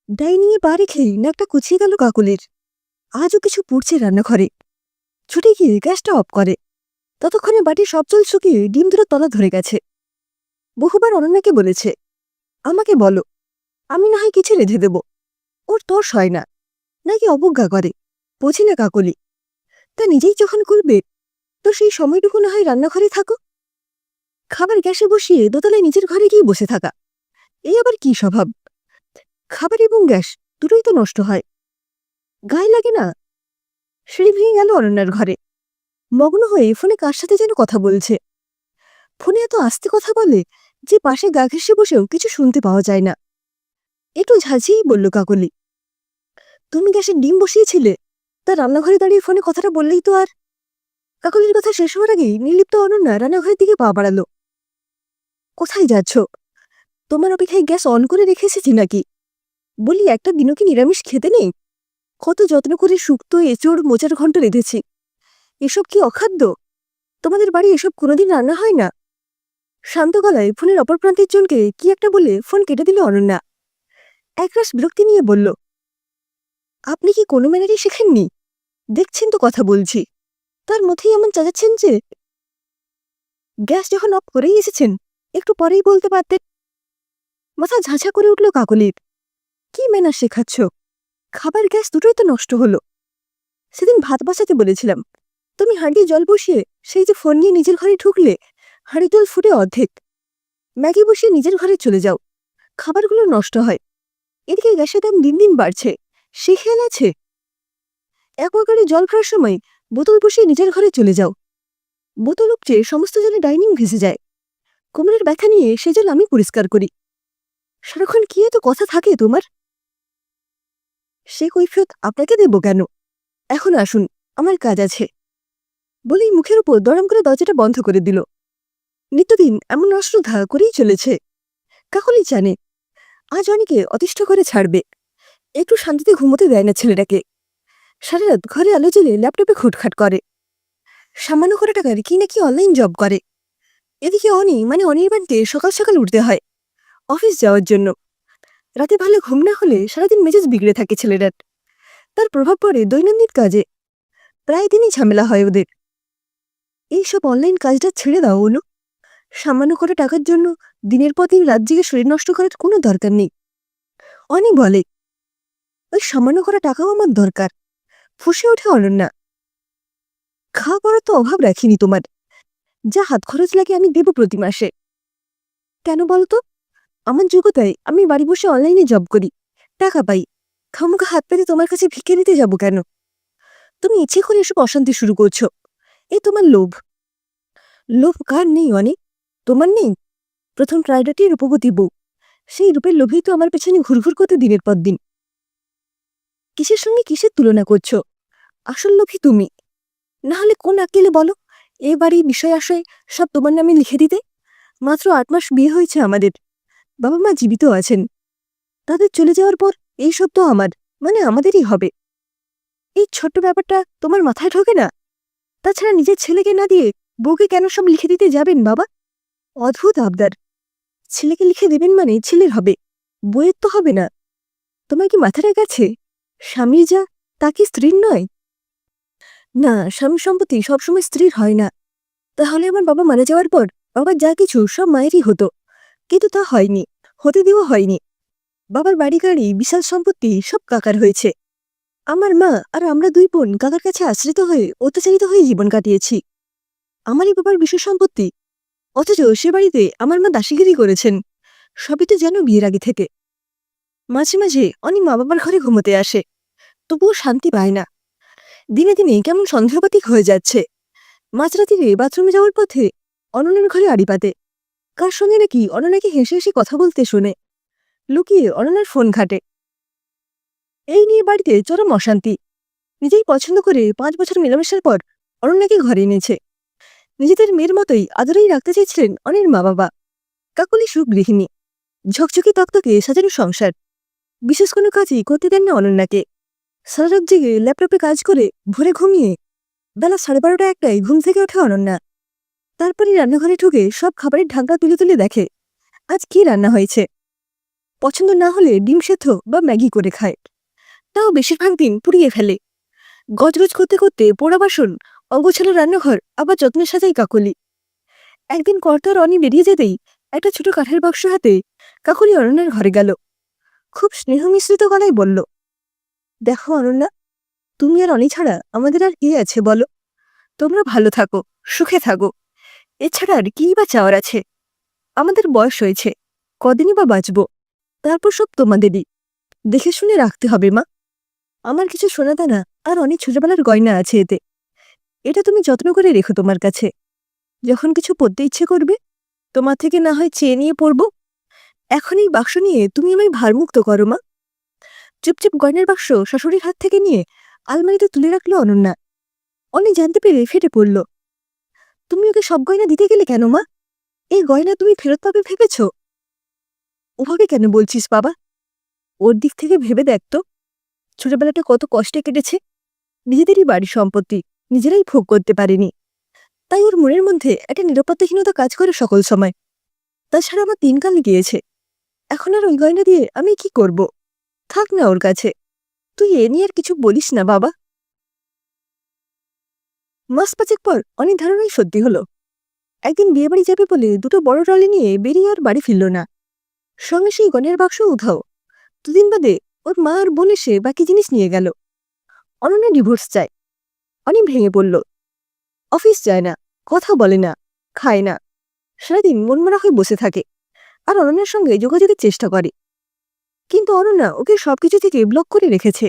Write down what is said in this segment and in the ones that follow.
ডাইনিংয়ে পা রেখেই নাকটা কুচিয়ে গেল কাকলির। আজও কিছু পুড়ছে রান্নাঘরে। ছুটে গিয়ে গ্যাসটা অফ করে। ততক্ষণে বাটির সব জল শুকিয়ে ডিম দুটো তলা ধরে গেছে। বহুবার অনন্যাকে বলেছে, আমাকে বলো, আমি না হয় কিছু রেঁধে দেব। ওর তর্স হয় না, নাকি অবজ্ঞা করে, বোঝে না কাকলি। তা নিজেই যখন করবে, তো সেই সময়টুকু না হয় রান্নাঘরে থাকো। খাবার গ্যাসে বসিয়ে দোতলায় নিজের ঘরে গিয়ে বসে থাকা, এই আবার কি স্বভাব? খাবার এবং গ্যাস দুটোই তো নষ্ট হয়, গায়ে লাগে না? সিঁড়ি ভেঙে গেল অনন্যার ঘরে। মগ্ন হয়ে ফোনে কার সাথে যেন কথা বলছে। ফোনে এত আস্তে কথা বলে যে পাশে গা ঘেঁষে বসেও কিছু শুনতে পাওয়া যায় না। একটু ঝাঁঝিয়েই বলল কাকলি, তুমি গ্যাসে ডিম বসিয়েছিলে, তা রান্নাঘরে দাঁড়িয়ে ফোনে কথাটা বললেই তো আর। কাকলির কথা শেষ হওয়ার আগেই নির্লিপ্ত অনন্যা রান্নাঘরের দিকে পা বাড়ালো। কোথায় যাচ্ছ? তোমার অপেক্ষায় গ্যাস অন করে রেখে এসেছি নাকি? বলি, একটা দিনও কি নিরামিষ খেতে নেই? কত যত্ন করে শুক্তো, এঁচড়, মোচার ঘন্ট রেঁধেছি। এসব কি অখাদ্য? তোমাদের বাড়ি এসব কোনোদিন রান্না হয় না? শান্ত গলায় ফোনের অপর প্রান্তের জনকে কি একটা বলে ফোন কেটে দিল অনন্যা। একরাশ বিরক্তি নিয়ে বলল, আপনি কি কোনো ম্যানারই শেখেননি? দেখছেন তো কথা বলছি, তার মধ্যেই এমন চাচাচ্ছেন যে। গ্যাস যখন অফ করেই এসেছেন, একটু পরেই বলতে পারতেন। মাথা ঝাঁঝা করে উঠল কাকলির। কি ম্যানার শেখাচ্ছ? খাবার গ্যাস দুটোই তো নষ্ট হলো। সেদিন ভাত বসাতে বলেছিলাম, তুমি হাঁড়ি জল বসিয়ে সেই যে ফোন নিয়ে নিজের ঘরে ঢুকলে, হাঁড়ি জল ফুটে অর্ধেক। ম্যাগি বসিয়ে নিজের ঘরে চলে যাও, খাবারগুলো নষ্ট হয়। এদিকে গ্যাসের দাম দিন দিন বাড়ছে, সে খেয়াল আছে? অ্যাকোয়াগার্ডে জল ভরার সময় বোতল বসিয়ে নিজের ঘরে চলে যাও। বোতল উপচে সমস্ত জলে ডাইনিং ভেসে যায়। কোমরের ব্যথা নিয়ে সে জল আমি পরিষ্কার করি। সারাক্ষণ কি এত কথা থাকে তোমার? সে কৈফিয়ত আপনাকে দেব কেন? এখন আসুন, আমার কাজ আছে। বলেই মুখের উপর দরম করে দরজাটা বন্ধ করে দিল। নিত্যদিন এমন অশ্রদ্ধা করেই চলেছে। কাকলি জানে, আজ অনেকে অতিষ্ঠ করে ছাড়বে। একটু শান্তিতে ঘুমোতে দেয় না ছেলেটাকে। সারা রাত ঘরে আলো জ্বেলে ল্যাপটপে খুটখাট করে। সামান্য করে টাকার কি নাকি অনলাইন জব করে। এদিকে অনির বাড়িতে সকাল সকাল উঠতে হয় অফিস যাওয়ার জন্য। রাতে ভালো ঘুম না হলে সারাদিন মেজাজ বিগড়ে থাকে ছেলেটার। তার প্রভাব পড়ে দৈনন্দিন কাজে। প্রায় দিনই ঝামেলা হয় ওদের। এইসব অনলাইন কাজটা ছেড়ে দাও অনু। সামান্য করে টাকার জন্য দিনের পর দিন রাত জেগে শরীর নষ্ট করার কোনো দরকার নেই। অনি বলে, ওই সামান্য করা টাকাও আমার দরকার। ফুঁসে ওঠে অনন্যা। খাওয়া পড়ার তো অভাব রাখিনি তোমার। যা হাত খরচ লাগে আমি দেব প্রতি মাসে। কেন বলতো? আমার যোগ্যতায় আমি বাড়ি বসে অনলাইনে জব করি, টাকা পাই। খামোখা হাত পেতে তোমার কাছে ভিক্ষে নিতে যাব কেন? তুমি ইচ্ছে করে এসব অশান্তি শুরু করছো। এ তোমার লোভ। লোভ কার নেই অনেক? তোমার নেই? প্রথম প্রায়োরিটি রূপবতী বউ। সেই রূপের লোভেই তো আমার পেছনে ঘুরঘুর করতে দিনের পর দিন। কিসের সঙ্গে কিসের তুলনা করছো? আসল লোভী তুমি। না হলে কোন আক্কেলে বলো এ বাড়ি বিষয় আশয় সব তোমার নামে লিখে দিতে? মাত্র ৮ মাস বিয়ে হয়েছে আমাদের। বাবা মা জীবিত আছেন। তাদের চলে যাওয়ার পর এইসব তো আমার, মানে আমাদেরই হবে। এই ছোট্ট ব্যাপারটা তোমার মাথায় ঢোকে না? তাছাড়া নিজের ছেলেকে না দিয়ে বউকে কেন সব লিখে দিতে যাবেন বাবা? অদ্ভুত আবদার। ছেলেকে লিখে দেবেন মানে ছেলের হবে, বইয়ের তো হবে না। তোমার কি মাথাটা গেছে? স্বামীর যা, তা কি স্ত্রীর নয়? না, স্বামী সম্পত্তি সবসময় স্ত্রীর হয় না। তাহলে আমার বাবা মারা যাওয়ার পর বাবার যা কিছু সব মায়েরই হতো, কিন্তু তা হয়নি, হতে দেওয়া হয়নি। বাবার বাড়ি গাড়ি বিশাল সম্পত্তি সব কাকার হয়েছে। আমার মা আর আমরা দুই বোন কাকার কাছে আশ্রিত হয়ে অত্যাচারিত হয়ে জীবন কাটিয়েছি। আমারই বাবার বিশেষ সম্পত্তি, অথচ সে বাড়িতে আমার মা দাসীগিরি করেছেন। সবই তো যেন বিয়ের আগে থেকে। মাঝে মাঝে অনেক মা বাবার ঘরে ঘুমোতে আসে, তবুও শান্তি পায় না। দিনে দিনে কেমন সন্দেহপাতিক হয়ে যাচ্ছে। মাঝরাতিরে বাথরুমে যাওয়ার পথে অনন্যার ঘরে আড়ি পাতে। কার সঙ্গে নাকি অনন্যাকে হেসে হেসে কথা বলতে শোনে। লুকিয়ে অনন্যার ফোন ঘাটে। এই নিয়ে বাড়িতে চরম অশান্তি। নিজেই পছন্দ করে ৫ বছর মেলামেশার পর অনন্যাকে ঘরে এনেছে। নিজেদের মেয়ের মতোই আদরেই রাখতে চেয়েছিলেন অনির মা বাবা। কাকলি সুগৃহিণী, ঝকঝকে তক্তকে সাজানো সংসার। বিশেষ কোনো কাজই করতে দেন না অনন্যাকে। সারা রাত জেগে ল্যাপটপে কাজ করে ভোরে ঘুমিয়ে বেলা ১২:৩০-১টায় ঘুম থেকে ওঠে অনন্যা। তারপরে রান্নাঘরে ঢুকে সব খাবারের ঢাকনা তুলে তুলে দেখে আজ কি রান্না হয়েছে। পছন্দ না হলে ডিম সেদ্ধ বা ম্যাগি করে খায়, তাও বেশিরভাগ দিন পুড়িয়ে ফেলে। গজগজ করতে করতে পোড়া বাসন, অগোছালো রান্নাঘর আবার যত্নের সাথেই কাকলি। একদিন কর্তা আর অনি বেরিয়ে যেতেই একটা ছোট কাঠের বাক্স হাতে কাকলি অনন্যার ঘরে গেল। খুব স্নেহ মিশ্রিত গলায় বলল, দেখো অনন্যা, তুমি আর অনি ছাড়া আমাদের আর কে আছে বলো? তোমরা ভালো থাকো, সুখে থাকো, এছাড়া আর কি বা চাওয়ার আছে? আমাদের বয়স হয়েছে, কদিনই বা বাঁচব, তারপর সব তোমাদেরই। দেখে শুনে রাখতে হবে মা। আমার কিছু সোনাদানা আর অনেক ছোটবেলার গয়না আছে এতে, এটা তুমি যত্ন করে রেখো তোমার কাছে। যখন কিছু পড়তে ইচ্ছে করবে তোমার থেকে না হয় চেয়ে নিয়ে পড়ব। এখন এই বাক্স নিয়ে তুমি আমায় ভারমুক্ত করো মা। চুপচাপ গয়নার বাক্স শাশুড়ির হাত থেকে নিয়ে আলমারিতে তুলে রাখলো অনন্যা। অনেক জানতে পেরে ফেটে পড়ল, তুমি ওকে সব গয়না দিতে গেলে কেন মা? এই গয়না তুমি ফেরত পাবে ভেবেছ? ওভাবে কেন বলছিস বাবা? ওর দিক থেকে ভেবে দেখ তো, ছোটবেলাটা কত কষ্টে কেটেছে। নিজেদেরই বাড়ির সম্পত্তি নিজেরাই ভোগ করতে পারেনি, তাই ওর মনের মধ্যে একটা নিরাপত্তাহীনতা কাজ করে সকল সময়। তাছাড়া আমার দিনকাল গিয়েছে, এখন আর ওই গয়না দিয়ে আমি কি করব? থাক না ওর কাছে, তুই এ নিয়ে আর কিছু বলিস না বাবা। মাস পাঁচেক পর অনেক ধারণাই সত্যি হলো। একদিন বিয়েবাড়ি যাবে বলে দুটো বড় ট্রলি নিয়ে বেরিয়ে আর বাড়ি ফিরল না। সঙ্গে সেই গয়নার বাক্স উধাও। দুদিন বাদে ওর মা আর বোন এসে বাকি জিনিস নিয়ে গেল। অনন্যা ডিভোর্স চায়। অনেক ভেঙে পড়ল। অফিস যায় না, কথা বলে না, খায় না, সারাদিন মনমরা হয়ে বসে থাকে আর অনন্যার সঙ্গে যোগাযোগের চেষ্টা করে। কিন্তু অনন্যা ওকে সবকিছু থেকে ব্লক করে রেখেছে।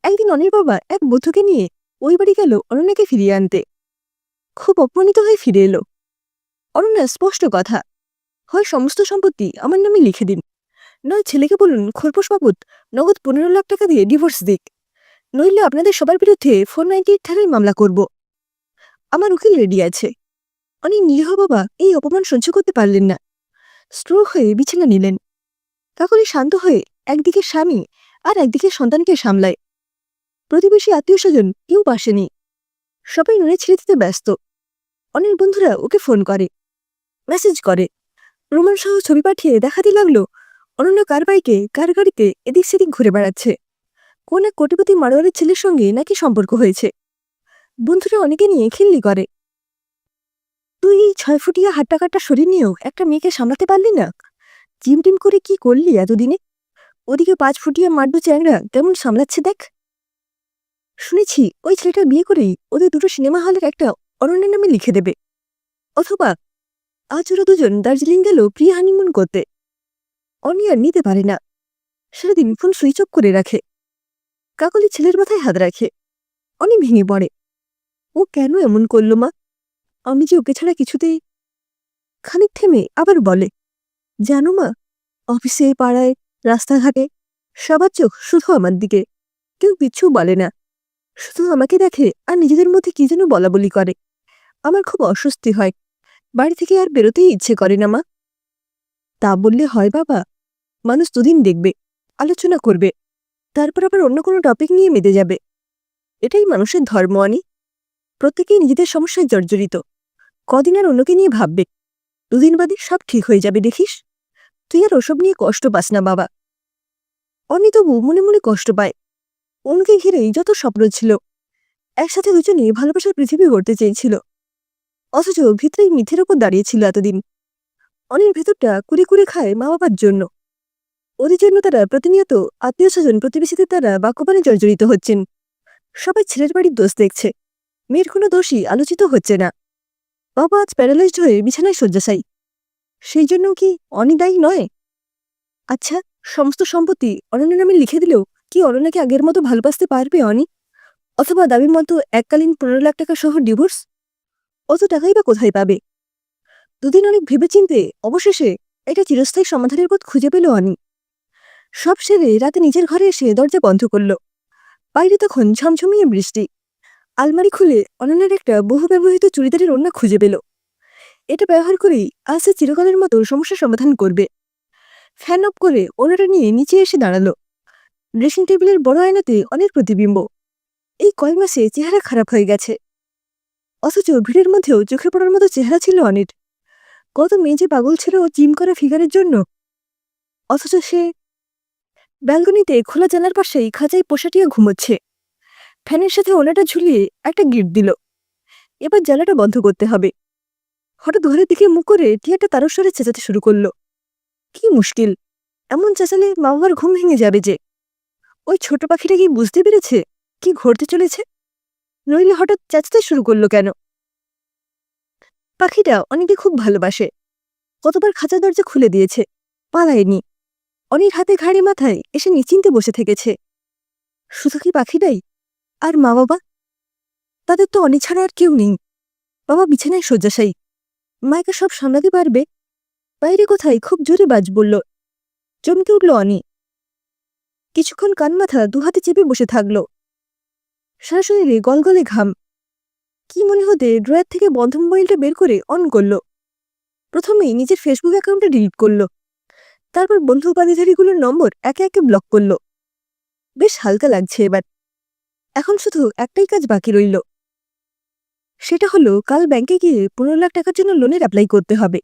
একদিন অনির বাবা এক বন্ধুকে নিয়ে ওই বাড়ি গেল অনন্যাকে ফিরিয়ে আনতে। খুব অপমানিত হয়ে ফিরে এলো। অনন্যার স্পষ্ট কথা, হয় সমস্ত সম্পত্তি আমার নামে লিখে দিন, নয় ছেলেকে বলুন খোরপোশ বাবদ নগদ 15 লাখ টাকা দিয়ে ডিভোর্স দিক, নইলে আপনাদের সবার বিরুদ্ধে 498 ধারায় মামলা করব। আমার উকিল রেডি আছে। অনেক নিরীহ বাবা এই অপমান সহ্য করতে পারলেন না, স্ট্রোক হয়ে বিছানা নিলেন। কাকলি শান্ত হয়ে একদিকে স্বামী আর একদিকে সন্তানকে সামলায়। প্রতিবেশী আত্মীয় স্বজন কেউ পাশেনি, সবাই নুনে ছেড়ে দিতে ব্যস্ত। অনেক বন্ধুরা ওকে ফোন করে, মেসেজ করে, রোমান সহ ছবি পাঠিয়ে দেখাতে লাগলো অনন্য কার বাইকে কার গাড়িতে এদিক সেদিক ঘুরে বেড়াচ্ছে। কোন এক কোটিপতি মারোয়ারের ছেলের সঙ্গে নাকি সম্পর্ক হয়েছে। বন্ধুরা অনেকে নিয়ে খিল্লি করে, তুই এই 6 ফুটিয়া হাট্টাকাট্টা শরীর নিয়েও একটা মেয়েকে সামলাতে পারলি না? জিম টিম করে কি করলি এতদিনে? ওদিকে 5 ফুটিয়া মাড্ডু চ্যাংরা কেমন সামলাচ্ছে দেখ। শুনেছি ওই ছেলেটা বিয়ে করেই ওদের দুটো সিনেমা হলের একটা অনন্যের নামে লিখে দেবে। অথবা আজ ওরা দুজন দার্জিলিং গেল প্রিয় হানিমুন করতে। অনি আর নিতে পারে না, সারাদিন ফোন সুইচ অফ করে রাখে। কাকলি ছেলের মাথায় হাত রাখে। অনি ভেঙে পড়ে, ও কেন এমন করল মা? আমি যে ওকে ছাড়া কিছুতেই। খানিক থেমে আবার বলে, জানো মা, অফিসে পাড়ায় রাস্তাঘাটে সবার চোখ শুধু আমার দিকে, কেউ কিচ্ছু বলে না, শুধু আমাকে দেখে আর নিজেদের মধ্যে কি যেন বলা বলি করে। আমার খুব অস্বস্তি হয়, বাড়ি থেকে আর বেরোতেই ইচ্ছে করে না মা। তা বললে হয় বাবা? মানুষ দুদিন দেখবে, আলোচনা করবে, তারপর আবার অন্য কোনো টপিক নিয়ে মেতে যাবে। এটাই মানুষের ধর্ম আনি। প্রত্যেকেই নিজেদের সমস্যায় জর্জরিত, কদিন আর অন্যকে নিয়ে ভাববে, দুদিন বাদে সব ঠিক হয়ে যাবে দেখিস। তুই আর ওসব নিয়ে কষ্ট পাস না বাবা। অনি তবু মনে মনে কষ্ট পায়। অন্যকে ঘিরেই যত স্বপ্ন ছিল, একসাথে দুজনে ভালোবাসার পৃথিবী গড়তে চেয়েছিল, অথচ ভিতরেই মিথ্যের ওপর দাঁড়িয়েছিল এতদিন। অনির ভেতরটা কুড়ে কুড়ে খায় মা বাবার জন্য। ওদের জন্য তারা প্রতিনিয়ত আত্মীয় স্বজন প্রতিবেশীদের দ্বারা বাক্যবাণে জর্জরিত হচ্ছেন। সবাই ছেলের বাড়ির দোষ দেখছে, মেয়ের কোনো দোষই আলোচিত হচ্ছে না। বাবা আজ প্যারালাইজড হয়ে বিছানায় শয্যাশায়ী, সেই জন্য কি অনি দায়ী নয়? আচ্ছা, সমস্ত সম্পত্তি অনন্যের নামে লিখে দিলেও কি অনন্যাকে আগের মতো ভালোবাসতে পারবে অনি? অথবা দাবির মতো এককালীন 15 লাখ টাকা সহ ডিভোর্স? অত টাকাই বা কোথায় পাবে? দুদিন অনেক ভেবেচিন্তে অবশেষে একটা চিরস্থায়ী সমাধানের পথ খুঁজে পেল অনি। সব সেরে রাতে নিজের ঘরে এসে দরজা বন্ধ করল। বাইরে তখন ঝমঝমিয়ে বৃষ্টি। আলমারি খুলে অনন্যার একটা বহু ব্যবহৃত চুড়িদারের ওড়না খুঁজে পেল। এটা ব্যবহার করেই আজ সে চিরকালের মতো সমস্যার সমাধান করবে। ফ্যান অফ করে ওড়নাটা নিয়ে নিচে এসে দাঁড়ালো। ড্রেসিং টেবিলের বড় আয়নাতে অনেক প্রতিবিম্ব। এই কয়েক মাসে চেহারা খারাপ হয়ে গেছে, অথচ ভিড়ের মধ্যেও চোখে পড়ার মতো চেহারা ছিল অনির। কত মেয়ে যে পাগল ছিল জিম করা ফিগারের জন্য। অথচ সে ব্যালকনিতে খোলা জানালার পাশেই খাঁচায় পোষাটিয়া ঘুমোচ্ছে। ফ্যানের সাথে ওনাটা ঝুলিয়ে একটা গিট দিল। এবার জ্বালাটা বন্ধ করতে হবে। হঠাৎ ঘরের দিকে মুখ করে টিয়াটা তারস্বরে চেঁচাতে শুরু করলো। কি মুশকিল, এমন চেঁচালে মা বাবার ঘুম ভেঙে যাবে যে। ওই ছোট পাখিটা কি বুঝতে পেরেছে কি ঘটতে চলেছে? নইলে হঠাৎ চেঁচাতে শুরু করলো কেন? পাখিটা অনেকে খুব ভালোবাসে, কতবার খাঁচা দরজা খুলে দিয়েছে, পালায়নি। অনির হাতে ঘাড়ে মাথায় এসে নিশ্চিন্তে বসে থেকেছে। শুধু কি পাখিটাই? আর মা বাবা? তাদের তো অনি ছাড়া আর কেউ নেই। বাবা বিছানায় শয্যাশায়ী, মাকে সব সামলাতে পারবে? বাইরে কোথায় খুব জোরে বাজ বলল। চমকে উঠল অনি। কিছুক্ষণ কান মাথা দুহাতে চেপে বসে থাকল। সারা শরীরে গলগলে ঘাম। কি মনে হতে ড্রয়ার থেকে বন্ধ মোবাইলটা বের করে অন করল। প্রথমেই নিজের ফেসবুক অ্যাকাউন্টটা ডিলিট করল, তারপর বন্ধু উপাধিধারীগুলোর নম্বর একে একে ব্লক করল। বেশ হালকা লাগছে এবার। এখন শুধু একটাই কাজ বাকি রইল, সেটা হলো কাল ব্যাংকে গিয়ে 15 লাখ টাকার জন্য লোনের অ্যাপ্লাই করতে হবে।